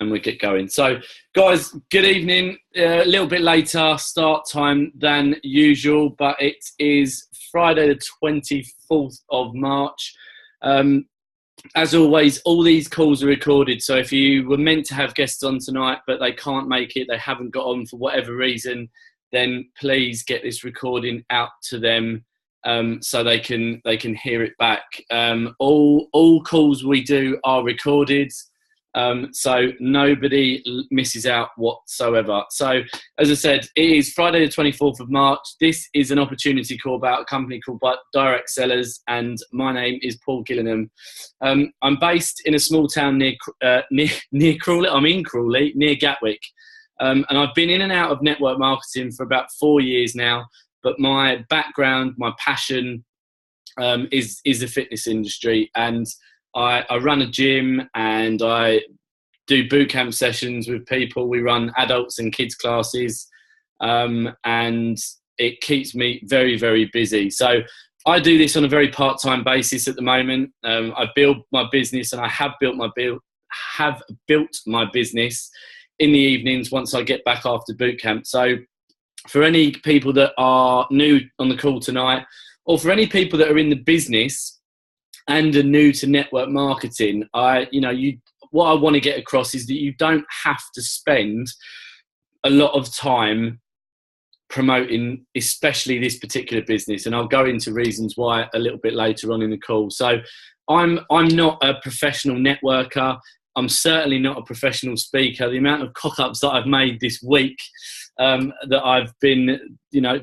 we get going. So, guys, good evening. A little bit later start time than usual, but it is Friday the 24th of March. As always, all these calls are recorded. So if you were meant to have guests on tonight, but they can't make it, they haven't got on for whatever reason, then please get this recording out to them so they can hear it back. All calls we do are recorded. So nobody misses out whatsoever. So, as I said, it is Friday the 24th of March. This is an opportunity call about a company called Direct Sellers, and my name is Paul Gillingham. I'm based in a small town near Crawley. I'm in Crawley, near Gatwick. And I've been in and out of network marketing for about 4 years now. But my background, my passion is the fitness industry. And I run a gym and I do boot camp sessions with people. We run adults and kids classes, and it keeps me very, very busy. So I do this on a very part-time basis at the moment. I build my business, and I have built my business in the evenings once I get back after boot camp. So for any people that are new on the call tonight, or for any people that are in the business and are new to network marketing, what I want to get across is that you don't have to spend a lot of time promoting, especially this particular business. And I'll go into reasons why a little bit later on in the call. So I'm not a professional networker. I'm certainly not a professional speaker. The amount of cock-ups that I've made this week that I've been,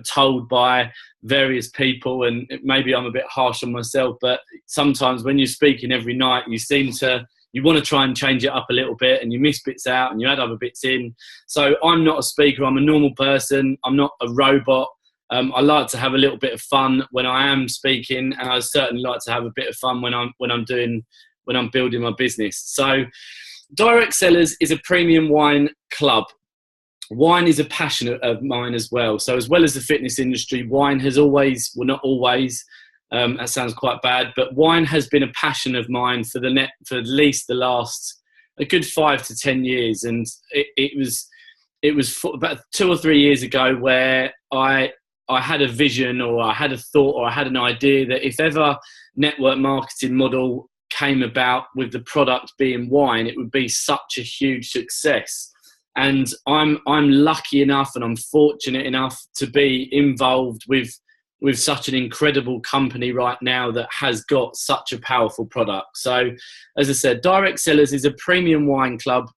told by various people, and maybe I'm a bit harsh on myself, but sometimes when you're speaking every night, you want to try and change it up a little bit, and you miss bits out and you add other bits in. So I'm not a speaker. I'm a normal person. I'm not a robot. I like to have a little bit of fun when I am speaking, and I certainly like to have a bit of fun when I'm building my business. So Direct Sellers is a premium wine club. Wine is a passion of mine as well. So as well as the fitness industry, wine has always, well, not always, that sounds quite bad, but wine has been a passion of mine for at least the last a good 5 to 10 years. And it was about 2 or 3 years ago where I had a vision, or I had a thought, or I had an idea that if ever network marketing model came about with the product being wine, it would be such a huge success. And I'm lucky enough, and I'm fortunate enough to be involved with such an incredible company right now that has got such a powerful product. So, as I said, Direct Sellers is a premium wine club.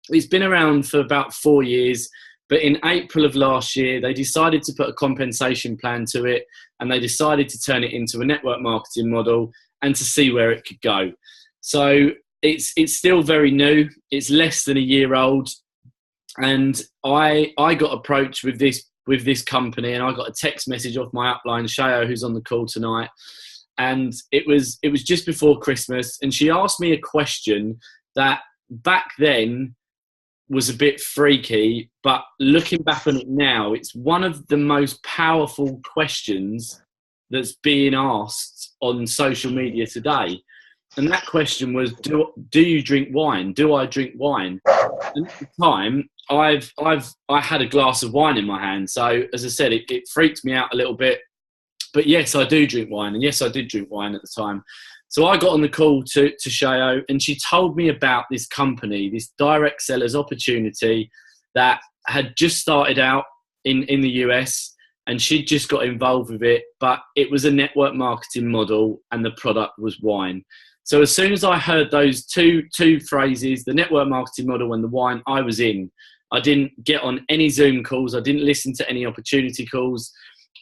It's been around for about 4 years, but in April of last year, they decided to put a compensation plan to it, and they decided to turn it into a network marketing model and to see where it could go. So it's still very new. It's less than a year old. And I got approached with this company, and I got a text message off my upline, Shayo, who's on the call tonight. And it was just before Christmas, and she asked me a question that back then was a bit freaky, but looking back on it now, it's one of the most powerful questions that's being asked on social media today. And that question was, do you drink wine? Do I drink wine? And at the time, I had a glass of wine in my hand. So as I said, it freaked me out a little bit. But yes, I do drink wine. And yes, I did drink wine at the time. So I got on the call to Shayo, and she told me about this company, this Direct Sellers opportunity that had just started out in the US, and she'd just got involved with it. But it was a network marketing model, and the product was wine. So as soon as I heard those two phrases, the network marketing model and the wine, I was in. I didn't get on any Zoom calls. I didn't listen to any opportunity calls.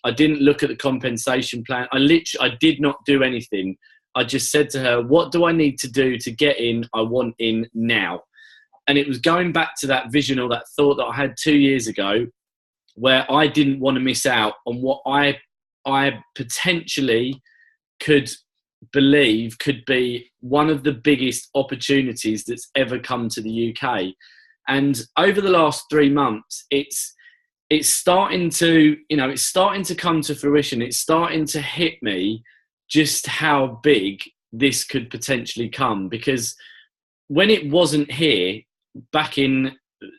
I didn't look at the compensation plan. I did not do anything. I just said to her, what do I need to do to get in? I want in now. And it was going back to that vision, or that thought that I had 2 years ago, where I didn't want to miss out on what I potentially could believe could be one of the biggest opportunities that's ever come to the UK. And over the last 3 months, it's starting to come to fruition. It's starting to hit me just how big this could potentially come, because when it wasn't here, back in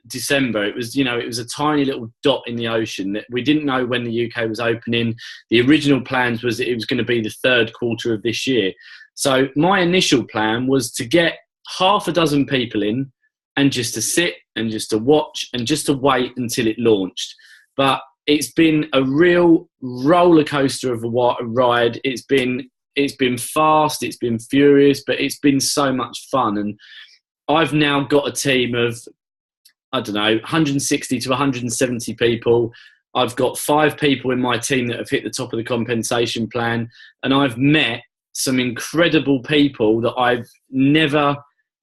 December, it was a tiny little dot in the ocean. That we didn't know when the UK was opening. The original plans was that it was going to be the third quarter of this year. So my initial plan was to get half a dozen people in and just to sit and just to watch and just to wait until it launched. But it's been a real roller coaster of a ride. It's been fast, it's been furious, but it's been so much fun. And I've now got a team of, I don't know, 160 to 170 people. I've got 5 people in my team that have hit the top of the compensation plan. And I've met some incredible people that I've never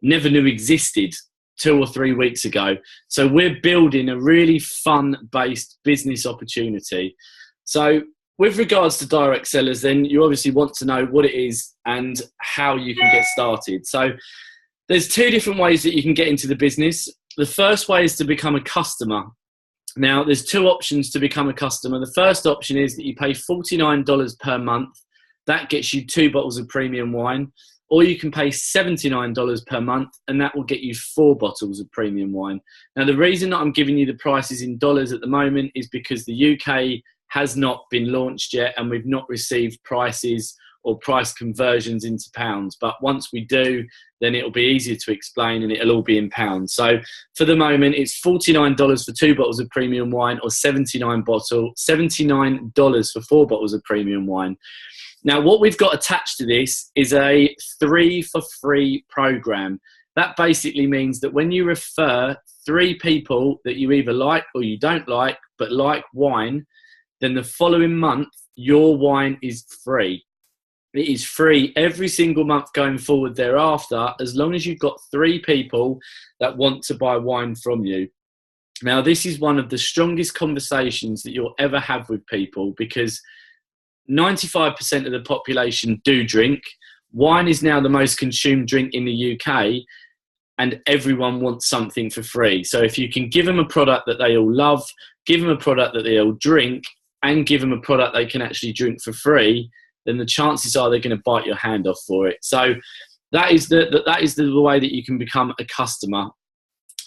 knew existed 2 or 3 weeks ago. So we're building a really fun-based business opportunity. So with regards to direct sellers, then you obviously want to know what it is and how you can get started. So there's 2 different ways that you can get into the business. The first way is to become a customer. Now, there's 2 options to become a customer. The first option is that you pay $49 per month. That gets you 2 bottles of premium wine. Or you can pay $79 per month, and that will get you 4 bottles of premium wine. Now, the reason that I'm giving you the prices in dollars at the moment is because the UK has not been launched yet, and we've not received prices or price conversions into pounds. But once we do, then it'll be easier to explain and it'll all be in pounds. So for the moment, it's $49 for 2 bottles of premium wine, or $79 for 4 bottles of premium wine. Now, what we've got attached to this is a 3 for free program. That basically means that when you refer 3 people that you either like or you don't like, but like wine, then the following month, your wine is free. It is free every single month going forward thereafter, as long as you've got 3 people that want to buy wine from you. Now, this is one of the strongest conversations that you'll ever have with people, because 95% of the population do drink. Wine is now the most consumed drink in the UK, and everyone wants something for free. So if you can give them a product that they all love, give them a product that they all drink, and give them a product they can actually drink for free, then the chances are they're going to bite your hand off for it. So that is the way that you can become a customer.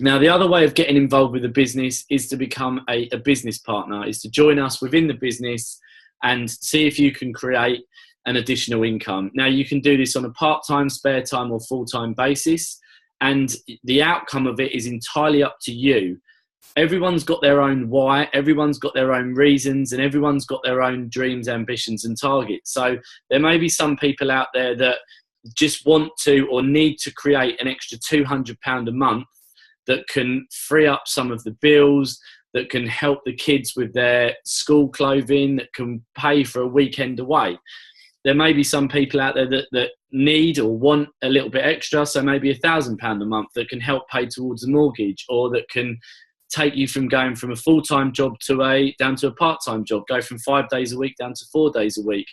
Now, the other way of getting involved with the business is to become a business partner, is to join us within the business and see if you can create an additional income. Now, you can do this on a part-time, spare time, or full-time basis, and the outcome of it is entirely up to you. Everyone's got their own why, everyone's got their own reasons, and everyone's got their own dreams, ambitions, and targets. So there may be some people out there that just want to or need to create an extra £200 a month that can free up some of the bills, that can help the kids with their school clothing, that can pay for a weekend away. There may be some people out there that need or want a little bit extra, so maybe £1,000 a month that can help pay towards a mortgage, or that can take you from going from a full-time job down to a part-time job, go from 5 days a week down to 4 days a week.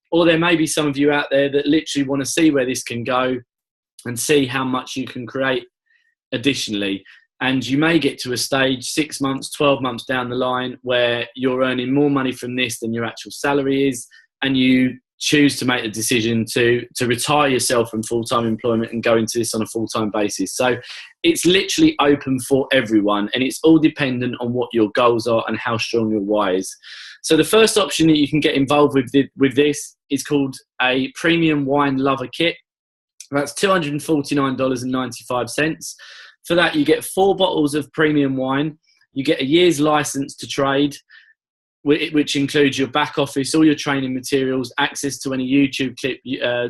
Or there may be some of you out there that literally want to see where this can go and see how much you can create additionally. And you may get to a stage 6 months, 12 months down the line where you're earning more money from this than your actual salary is, and you choose to make the decision to retire yourself from full-time employment and go into this on a full-time basis. So it's literally open for everyone, and it's all dependent on what your goals are and how strong your why is. So the first option that you can get involved with this is called a premium wine lover kit. That's $249.95. For that, you get 4 bottles of premium wine. You get a year's license to trade, which includes your back office, all your training materials, access to any YouTube clip,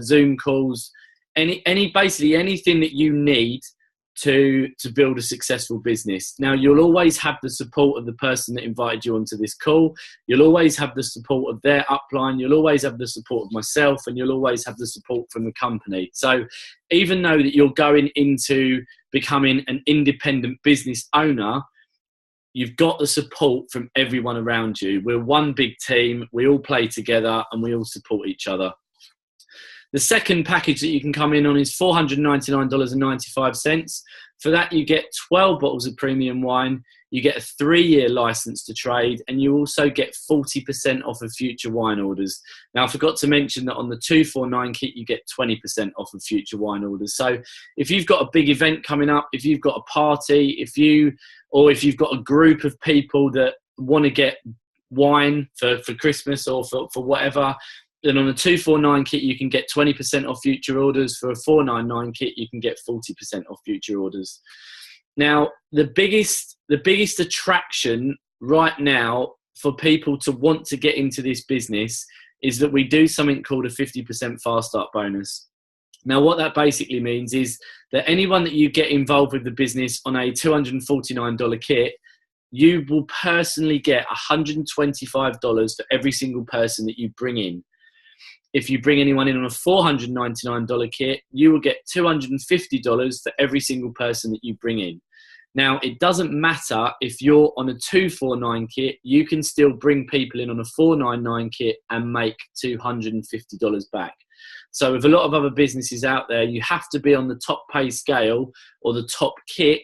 Zoom calls, basically anything that you need to build a successful business. Now, you'll always have the support of the person that invited you onto this call. You'll always have the support of their upline. You'll always have the support of myself, and you'll always have the support from the company. So even though that you're going into becoming an independent business owner, you've got the support from everyone around you. We're one big team. We all play together and we all support each other. The second package that you can come in on is $499.95. For that, you get 12 bottles of premium wine. You get a 3-year license to trade, and you also get 40% off of future wine orders. Now, I forgot to mention that on the 249 kit, you get 20% off of future wine orders. So if you've got a big event coming up, if you've got a party, if you've got a group of people that want to get wine for Christmas or for whatever, then on a 249 kit, you can get 20% off future orders. For a 499 kit, you can get 40% off future orders. Now, the biggest attraction right now for people to want to get into this business is that we do something called a 50% fast start bonus. Now, what that basically means is that anyone that you get involved with the business on a $249 kit, you will personally get $125 for every single person that you bring in. If you bring anyone in on a $499 kit, you will get $250 for every single person that you bring in. Now, it doesn't matter if you're on a 249 kit, you can still bring people in on a 499 kit and make $250 back. So with a lot of other businesses out there, you have to be on the top pay scale or the top kit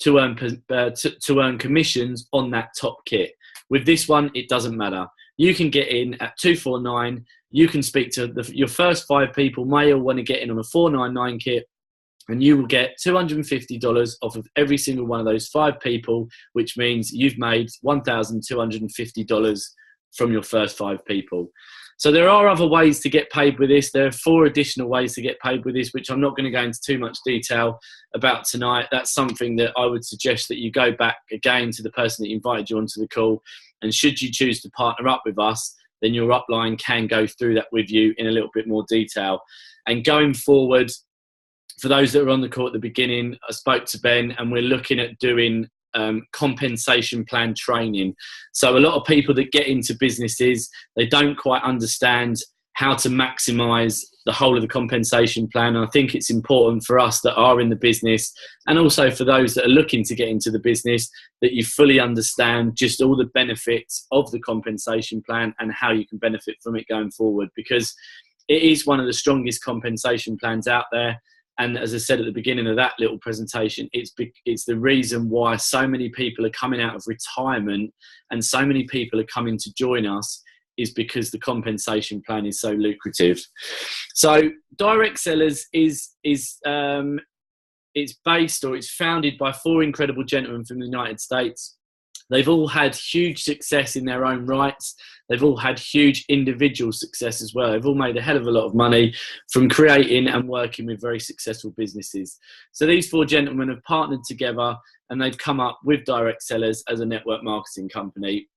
to earn commissions on that top kit. With this one, it doesn't matter. You can get in at 249. You can speak to your first 5 people, may all want to get in on a 499 kit, and you will get $250 off of every single one of those 5 people, which means you've made $1,250 from your first 5 people. So there are other ways to get paid with this. There are 4 additional ways to get paid with this, which I'm not going to go into too much detail about tonight. That's something that I would suggest that you go back again to the person that invited you onto the call. And should you choose to partner up with us, then your upline can go through that with you in a little bit more detail. And going forward, for those that were on the call at the beginning, I spoke to Ben and we're looking at doing compensation plan training. So a lot of people that get into businesses, they don't quite understand how to maximize the whole of the compensation plan. And I think it's important for us that are in the business, and also for those that are looking to get into the business, that you fully understand just all the benefits of the compensation plan and how you can benefit from it going forward, because it is one of the strongest compensation plans out there. And as I said at the beginning of that little presentation, it's the reason why so many people are coming out of retirement and so many people are coming to join us, is because the compensation plan is so lucrative. So Direct Sellers it's based, or it's founded by 4 incredible gentlemen from the United States. They've all had huge success in their own rights. They've all had huge individual success as well. They've all made a hell of a lot of money from creating and working with very successful businesses. So these 4 gentlemen have partnered together and they've come up with Direct Sellers as a network marketing company.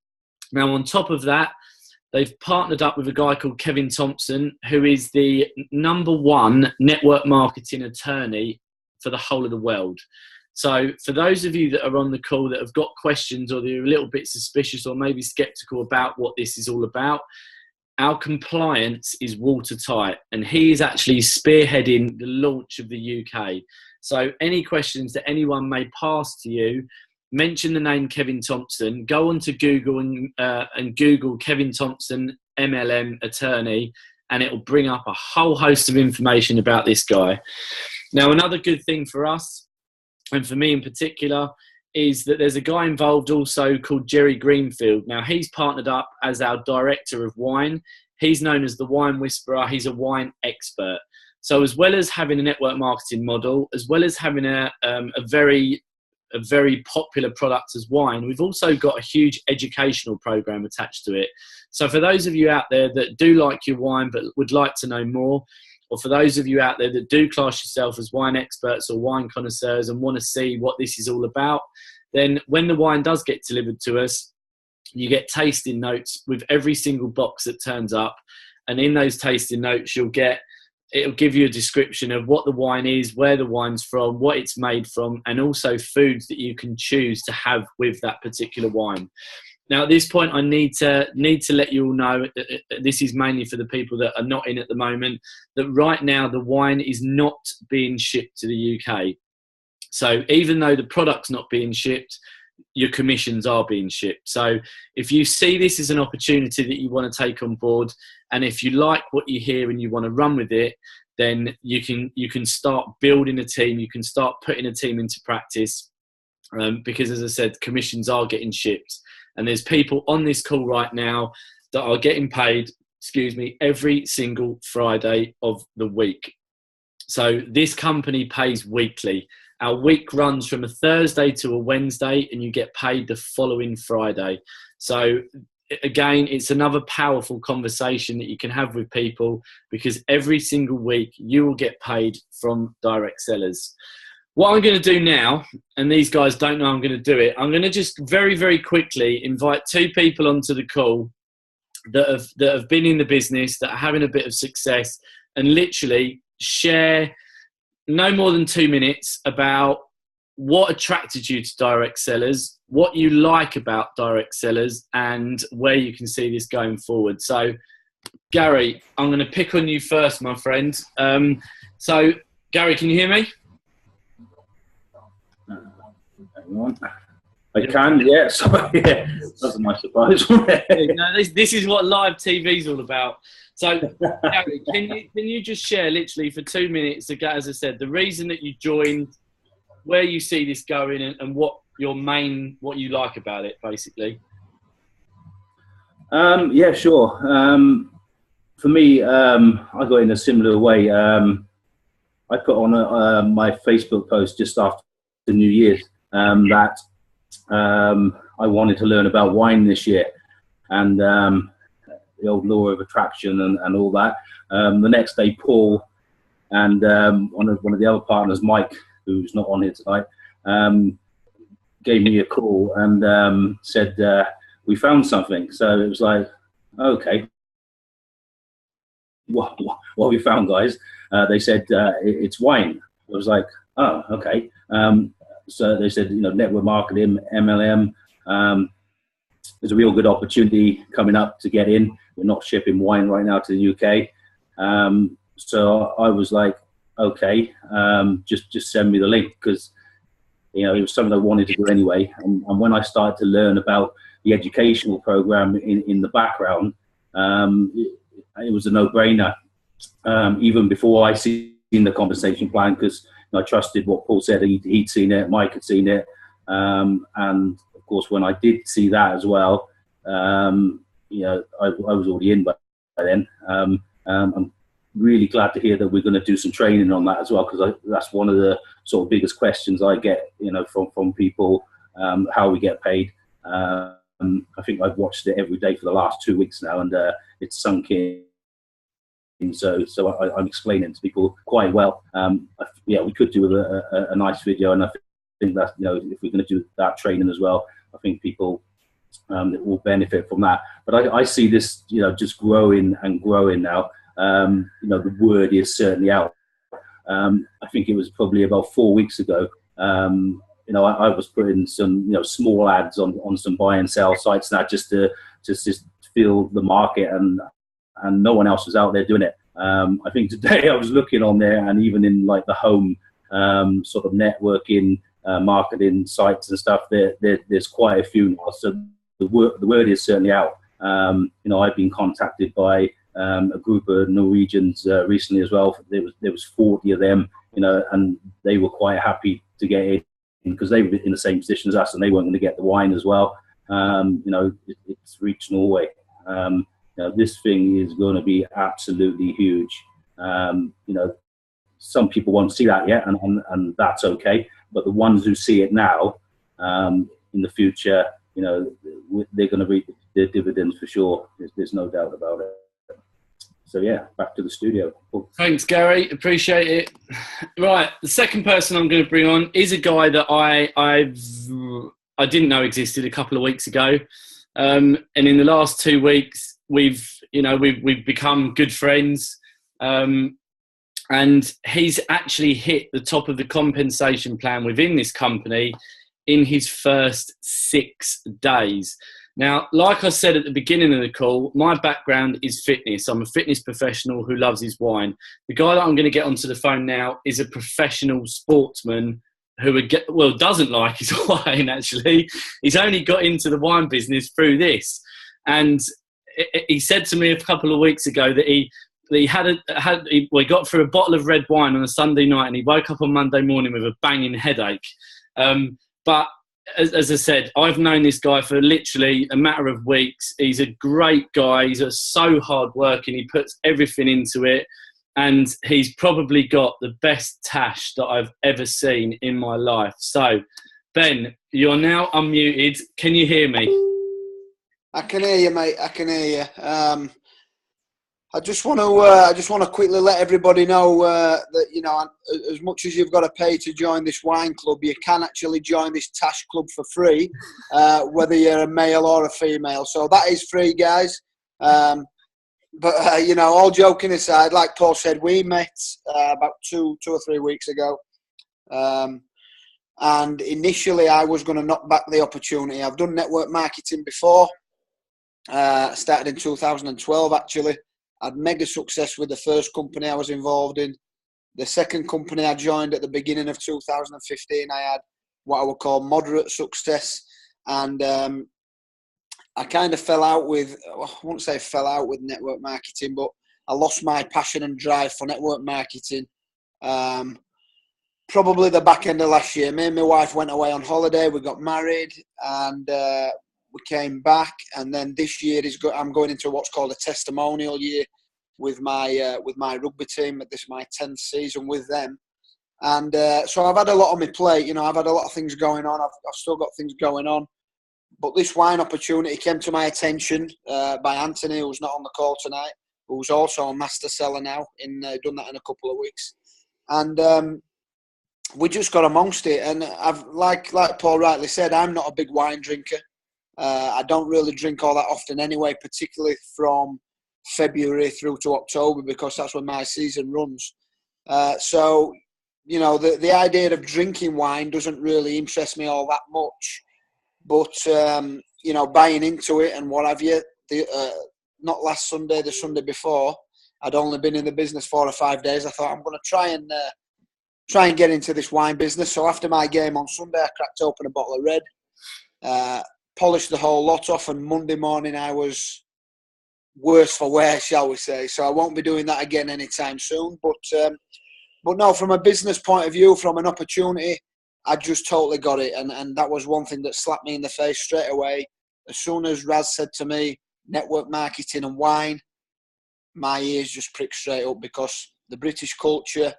Now, on top of that, they've partnered up with a guy called Kevin Thompson, who is the #1 network marketing attorney for the whole of the world. So for those of you that are on the call that have got questions, or they're a little bit suspicious or maybe skeptical about what this is all about, our compliance is watertight, and he is actually spearheading the launch of the UK. So any questions that anyone may pass to you, mention the name Kevin Thompson, go onto Google and Google Kevin Thompson MLM attorney, and it will bring up a whole host of information about this guy. Now, another good thing for us, and for me in particular, is that there's a guy involved also called Jerry Greenfield. Now, he's partnered up as our director of wine. He's known as the Wine Whisperer. He's a wine expert. So as well as having a network marketing model, as well as having a very popular product as wine, we've also got a huge educational program attached to it. So for those of you out there that do like your wine but would like to know more, or for those of you out there that do class yourself as wine experts or wine connoisseurs and want to see what this is all about, then when the wine does get delivered to us, you get tasting notes with every single box that turns up. And in those tasting notes, it'll give you a description of what the wine is, where the wine's from, what it's made from, and also foods that you can choose to have with that particular wine. Now, at this point, I need to let you all know, this is mainly for the people that are not in at the moment, that right now the wine is not being shipped to the UK. So even though the product's not being shipped, your commissions are being shipped. So if you see this as an opportunity that you want to take on board, and if you like what you hear and you want to run with it, then you can start building a team. You can start putting a team into practice, because, as I said, commissions are getting shipped. And there's people on this call right now that are getting paid, every single Friday of the week. So this company pays weekly. Our week runs from a Thursday to a Wednesday, and you get paid the following Friday. So again, it's another powerful conversation that you can have with people, because every single week you will get paid from direct sellers. What I'm going to do now, and these guys don't know I'm going to do it, I'm going to just very, very quickly invite two people onto the call that have been in the business, that are having a bit of success, and literally share no more than 2 minutes about what attracted you to direct sellers, what you like about direct sellers, and where you can see this going forward. So, Gary, I'm going to pick on you first, my friend. So, Gary, can you hear me? Hang on. I can, yeah. Sorry, yeah. That's a nice surprise. No, this is what live TV is all about. So, Gary, can you just share literally for 2 minutes, as I said, the reason that you joined, where you see this going, and what you like about it, basically? Yeah, sure. For me, I got in a similar way. I put on my Facebook post just after the New Year's that I wanted to learn about wine this year, and the old law of attraction and all that. The next day, Paul and one of the other partners, Mike, who's not on here tonight, gave me a call and said, we found something. So it was like, okay, what we found, guys? They said, it's wine. I was like, oh, okay. So they said, network marketing, MLM, there's a real good opportunity coming up to get in. We're not shipping wine right now to the UK. So I was like, okay, just send me the link, because it was something I wanted to do anyway. And when I started to learn about the educational program in the background, it was a no-brainer. Even before I seen the compensation plan, because I trusted what Paul said. He'd seen it, Mike had seen it, and of course when I did see that as well, I was already in by then. I'm really glad to hear that we're going to do some training on that as well, because that's one of the sort of biggest questions I get, from people, how we get paid. I think I've watched it every day for the last 2 weeks now, and it's sunk in. So I'm explaining to people quite well. We could do a nice video, and I think that if we're going to do that training as well, I think people will benefit from that. But I see this just growing and growing now. The word is certainly out. I think it was probably about 4 weeks ago. I was putting some small ads on some buy and sell sites now, just to feel the market, and no one else was out there doing it. I think today I was looking on there, and even in like the home sort of networking marketing sites and stuff, there's quite a few now. So the word is certainly out. I've been contacted by a group of Norwegians recently as well. There was 40 of them, and they were quite happy to get in, because they were in the same position as us, and they weren't going to get the wine as well. It's reached Norway. This thing is going to be absolutely huge. Some people won't see that yet, and that's okay. But the ones who see it now, in the future, they're going to reap their dividends for sure. There's no doubt about it. So yeah, back to the studio. Cool. Thanks, Gary. Appreciate it. Right, the second person I'm going to bring on is a guy that I didn't know existed a couple of weeks ago, and in the last 2 weeks we've become good friends, and he's actually hit the top of the compensation plan within this company in his first 6 days. Now, like I said at the beginning of the call, my background is fitness. I'm a fitness professional who loves his wine. The guy that I'm going to get onto the phone now is a professional sportsman doesn't like his wine. Actually, he's only got into the wine business through this, and he said to me a couple of weeks ago that he got through a bottle of red wine on a Sunday night, and he woke up on Monday morning with a banging headache. But as I said, I've known this guy for literally a matter of weeks. He's a great guy. He's so hard working. He puts everything into it. And he's probably got the best tash that I've ever seen in my life. So, Ben, you're now unmuted. Can you hear me? I can hear you, mate. I can hear you. I just want to quickly let everybody know that, you know, as much as you've got to pay to join this wine club, you can actually join this tash club for free, whether you're a male or a female. So that is free, guys. But, you know, all joking aside, like Paul said, we met about two or 3 weeks ago. And initially I was going to knock back the opportunity. I've done network marketing before. Started in 2012, actually. I had mega success with the first company I was involved in. The second company I joined at the beginning of 2015, I had what I would call moderate success. And I kind of fell out with, I won't say fell out with network marketing, but I lost my passion and drive for network marketing. Probably the back end of last year. Me and my wife went away on holiday. We got married and we came back. And then this year I'm going into what's called a testimonial year with my rugby team. This is my 10th season with them. And so I've had a lot on my plate. You know, I've had a lot of things going on. I've still got things going on. But this wine opportunity came to my attention by Anthony, who's not on the call tonight, who's also a master seller now. Done that in a couple of weeks. And we just got amongst it. And I've like Paul rightly said, I'm not a big wine drinker. I don't really drink all that often anyway, particularly from February through to October, because that's when my season runs. So, you know, the idea of drinking wine doesn't really interest me all that much. But, you know, buying into it and what have you, not last Sunday, the Sunday before, I'd only been in the business 4 or 5 days. I thought I'm going to try and get into this wine business. So after my game on Sunday, I cracked open a bottle of red, polished the whole lot off, and Monday morning I was worse for wear, shall we say. So I won't be doing that again anytime soon. But no, from a business point of view, from an opportunity, I just totally got it. And that was one thing that slapped me in the face straight away. As soon as Raz said to me, network marketing and wine, my ears just pricked straight up, because the British culture,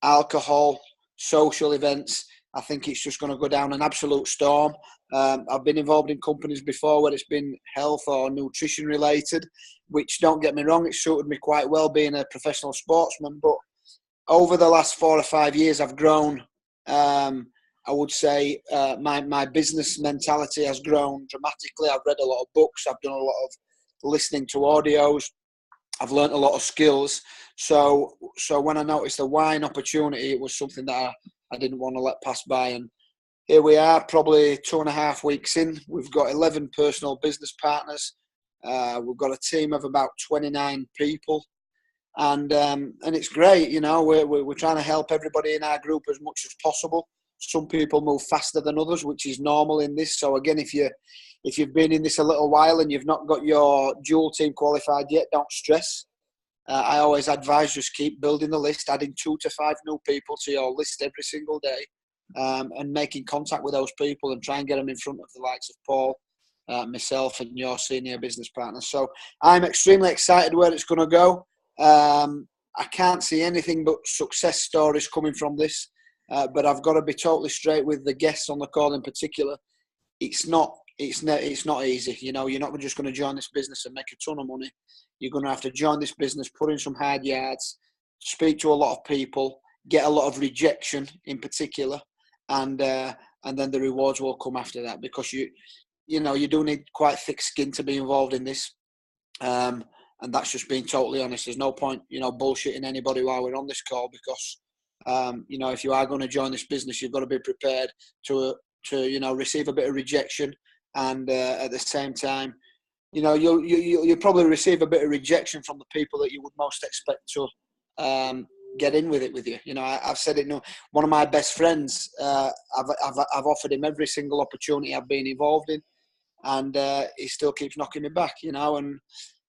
alcohol, social events, I think it's just going to go down an absolute storm. I've been involved in companies before where it's been health or nutrition related, which, don't get me wrong, it suited me quite well being a professional sportsman. But over the last 4 or 5 years, I've grown. I would say my business mentality has grown dramatically. I've read a lot of books. I've done a lot of listening to audios. I've learnt a lot of skills. So when I noticed the wine opportunity, it was something that I didn't want to let pass by. And here we are, probably 2.5 weeks in. We've got 11 personal business partners. We've got a team of about 29 people. And it's great, you know, we're trying to help everybody in our group as much as possible. Some people move faster than others, which is normal in this. So again, if you've been in this a little while and you've not got your dual team qualified yet, don't stress. I always advise just keep building the list, adding 2 to 5 new people to your list every single day, and making contact with those people and try and get them in front of the likes of Paul, myself, and your senior business partners. So I'm extremely excited where it's going to go. I can't see anything but success stories coming from this, but I've got to be totally straight with the guests on the call in particular. It's not easy. You know, you're not just going to join this business and make a ton of money. You're going to have to join this business, put in some hard yards, speak to a lot of people, get a lot of rejection in particular, and then the rewards will come after that, because you do need quite thick skin to be involved in this. And that's just being totally honest. There's no point, bullshitting anybody while we're on this call, because, if you are going to join this business, you've got to be prepared to receive a bit of rejection. And at the same time, you'll probably receive a bit of rejection from the people that you would most expect to get in with it with you. You know, I've said it. No, one of my best friends, I've offered him every single opportunity I've been involved in, and he still keeps knocking me back. You know, and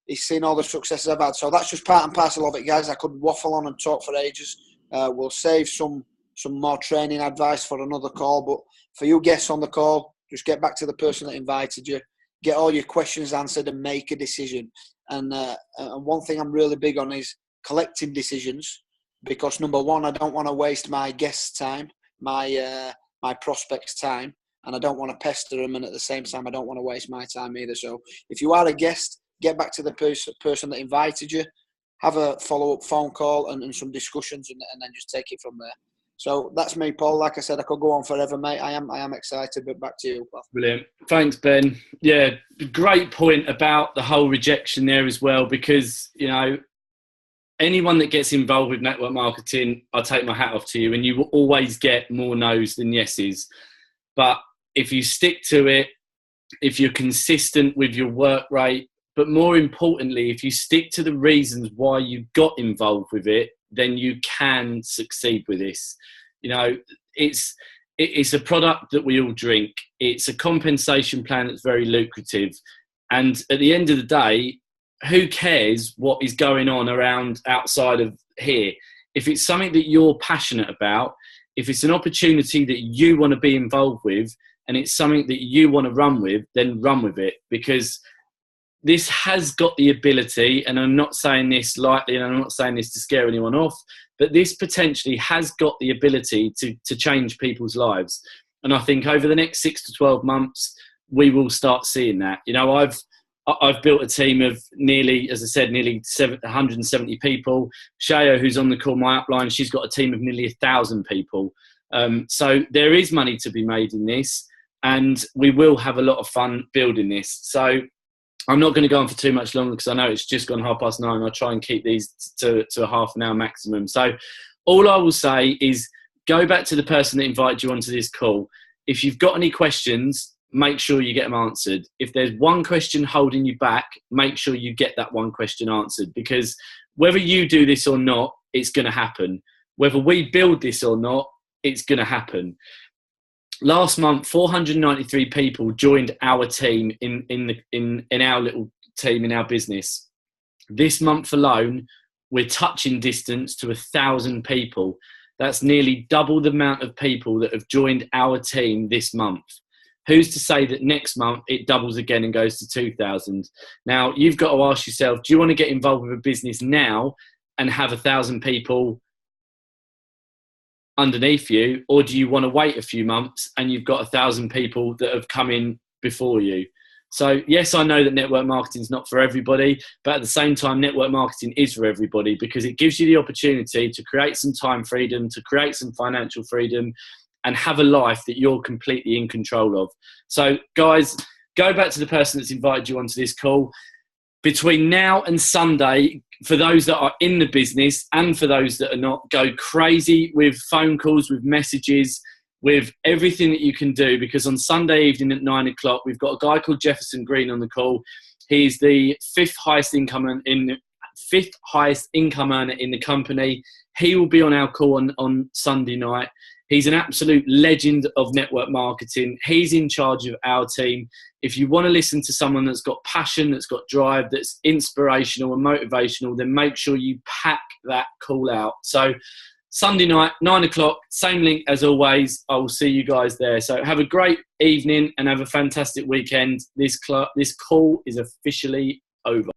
he's seen all the successes I've had. So that's just part and parcel of it, guys. I could waffle on and talk for ages. We'll save some more training advice for another call. But for you guests on the call, just get back to the person that invited you, get all your questions answered, and make a decision. And one thing I'm really big on is collecting decisions, because number one, I don't want to waste my guests' time, my prospects' time, and I don't want to pester them. And at the same time, I don't want to waste my time either. So if you are a guest, get back to the person that invited you, have a follow-up phone call and some discussions, and then just take it from there. So that's me, Paul. Like I said, I could go on forever, mate. I am excited, but back to you, Paul. Brilliant. Thanks, Ben. Yeah, great point about the whole rejection there as well, because, you know, anyone that gets involved with network marketing, I take my hat off to you, and you will always get more no's than yeses. But if you stick to it, if you're consistent with your work rate, but more importantly, if you stick to the reasons why you got involved with it, then you can succeed with this. You know, it's a product that we all drink. It's a compensation plan that's very lucrative. And at the end of the day, who cares what is going on around outside of here? If it's something that you're passionate about, if it's an opportunity that you want to be involved with, and it's something that you want to run with, then run with it, because this has got the ability, and I'm not saying this lightly, and I'm not saying this to scare anyone off, but this potentially has got the ability to change people's lives. And I think over the next 6 to 12 months, we will start seeing that. You know, I've built a team of nearly 170 people. Shayo, who's on the call, my upline, she's got a team of nearly 1,000 people. So there is money to be made in this, and we will have a lot of fun building this. So I'm not going to go on for too much longer, because I know it's just gone 9:30. I'll try and keep these to a half an hour maximum. So all I will say is go back to the person that invited you onto this call. If you've got any questions, make sure you get them answered. If there's one question holding you back, make sure you get that one question answered, because whether you do this or not, it's going to happen. Whether we build this or not, it's going to happen. Last month, 493 people joined our team in our little team in our business. This month alone, we're touching distance to 1,000 people. That's nearly double the amount of people that have joined our team this month. Who's to say that next month it doubles again and goes to 2,000? Now, you've got to ask yourself, do you want to get involved with a business now and have 1,000 people underneath you, or do you want to wait a few months and you've got 1,000 people that have come in before you? So yes, I know that network marketing is not for everybody, but at the same time, network marketing is for everybody, because it gives you the opportunity to create some time freedom, to create some financial freedom, and have a life that you're completely in control of. So guys, go back to the person that's invited you onto this call. Between now and Sunday, for those that are in the business and for those that are not, go crazy with phone calls, with messages, with everything that you can do, because on Sunday evening at 9 o'clock, we've got a guy called Jefferson Green on the call. He's the fifth highest income earner in the company. He will be on our call on Sunday night. He's an absolute legend of network marketing. He's in charge of our team. If you want to listen to someone that's got passion, that's got drive, that's inspirational and motivational, then make sure you pack that call out. So Sunday night, 9 o'clock, same link as always. I will see you guys there. So have a great evening and have a fantastic weekend. This call is officially over.